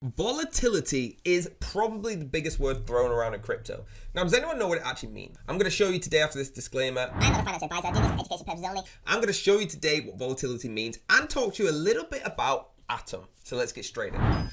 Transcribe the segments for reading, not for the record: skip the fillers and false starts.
Volatility is probably the biggest word thrown around in crypto. Now, does anyone know what it actually means? I'm going to show you today after this disclaimer. I'm not a financial advisor. I do this for education purposes only. I'm going to show you today what volatility means and talk to you a little bit about Atom. So let's get straight in.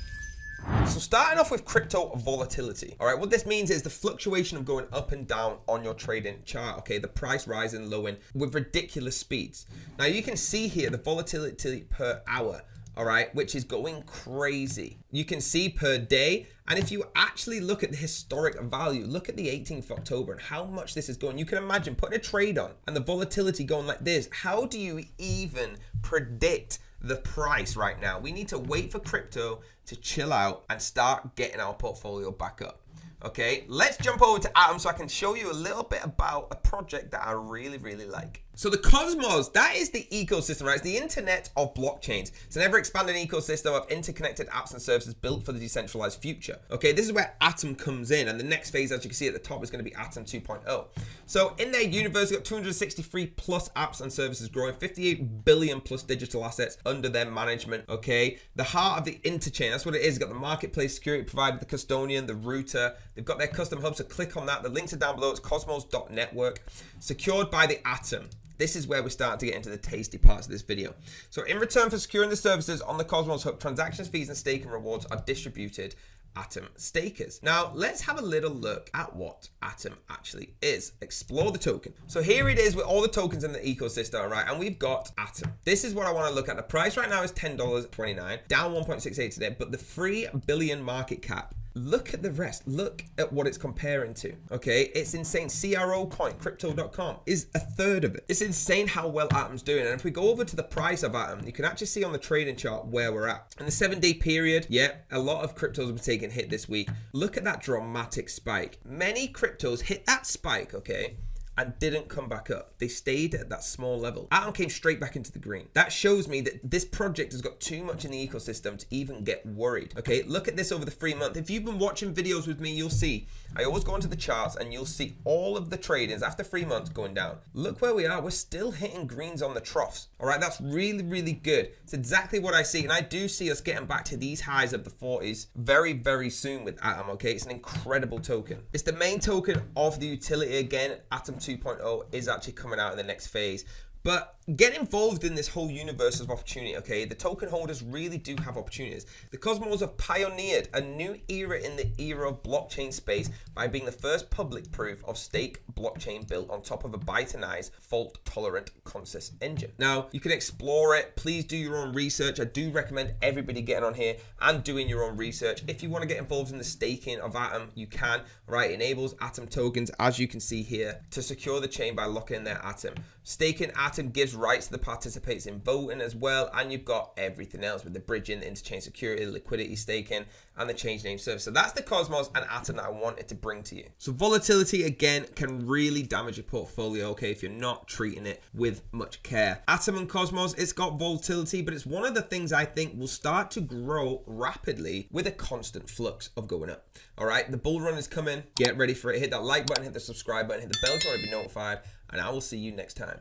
So starting off with crypto volatility. All right, what this means is the fluctuation of going up and down on your trading chart. Okay, the price rising, lowering with ridiculous speeds. Now you can see here the volatility per hour. All right, which is going crazy. You can see per day. And if you actually look at the historic value, look at the 18th of October and how much this is going. You can imagine putting a trade on and the volatility going like this. How do you even predict the price right now? We need to wait for crypto to chill out and start getting our portfolio back up. Okay, let's jump over to Atom so I can show you a little bit about a project that I really, really like. So the Cosmos, that is the ecosystem, right? It's the internet of blockchains. It's an ever-expanding ecosystem of interconnected apps and services built for the decentralized future. Okay, this is where Atom comes in, and the next phase, as you can see at the top, is going to be Atom 2.0. So in their universe, you've got 263 plus apps and services growing, 58 billion plus digital assets under their management. Okay, the heart of the interchain, that's what it is. You've got the marketplace security provider, the custodian, the router. They've got their custom hub, so click on that. The links are down below. It's cosmos.network, secured by the Atom. This is where we're starting to get into the tasty parts of this video. So in return for securing the services on the Cosmos Hub, transactions, fees, and staking rewards are distributed Atom stakers. Now let's have a little look at what Atom actually is. Explore the token. So here it is with all the tokens in the ecosystem, right? And we've got Atom. This is what I want to look at. The price right now is $10.29, down 1.68 today, but the 3 billion market cap. Look at the rest. Look at what it's comparing to. Okay, it's insane. CRO coin, crypto.com is a third of it. It's insane how well Atom's doing. And if we go over to the price of Atom, you can actually see on the trading chart where we're at. In the 7-day period, yeah, a lot of cryptos have taken a hit this week. Look at that dramatic spike. Many cryptos hit that spike, okay, and didn't come back up. They stayed at that small level. Atom came straight back into the green. That shows me that this project has got too much in the ecosystem to even get worried. Okay, look at this over the 3 month. If you've been watching videos with me, you'll see I always go into the charts and you'll see all of the tradings after 3 months going down. Look where we are. We're still hitting greens on the troughs. All right, that's really, really good. It's exactly what I see. And I do see us getting back to these highs of the 40s very, very soon with Atom. Okay, it's an incredible token. It's the main token of the utility. Again, Atom 2.0 is actually coming out in the next phase. But get involved in this whole universe of opportunity, okay? The token holders really do have opportunities. The Cosmos have pioneered a new era in the era of blockchain space by being the first public proof of stake blockchain built on top of a Bytonized fault-tolerant consensus engine. Now, you can explore it. Please do your own research. I do recommend everybody getting on here and doing your own research. If you want to get involved in the staking of Atom, you can, right? It enables Atom tokens, as you can see here, to secure the chain by locking in their Atom. Staking Atom gives rights to the participants in voting as well, and you've got everything else with the bridging, the interchain security, liquidity staking, and the change name service. So that's the Cosmos and Atom that I wanted to bring to you. So volatility, again, can really damage your portfolio, okay, if you're not treating it with much care. Atom and Cosmos, it's got volatility, but it's one of the things I think will start to grow rapidly with a constant flux of going up. All right, the bull run is coming. Get ready for it. Hit that like button, hit the subscribe button, hit the bell so you want to be notified, and I will see you next time.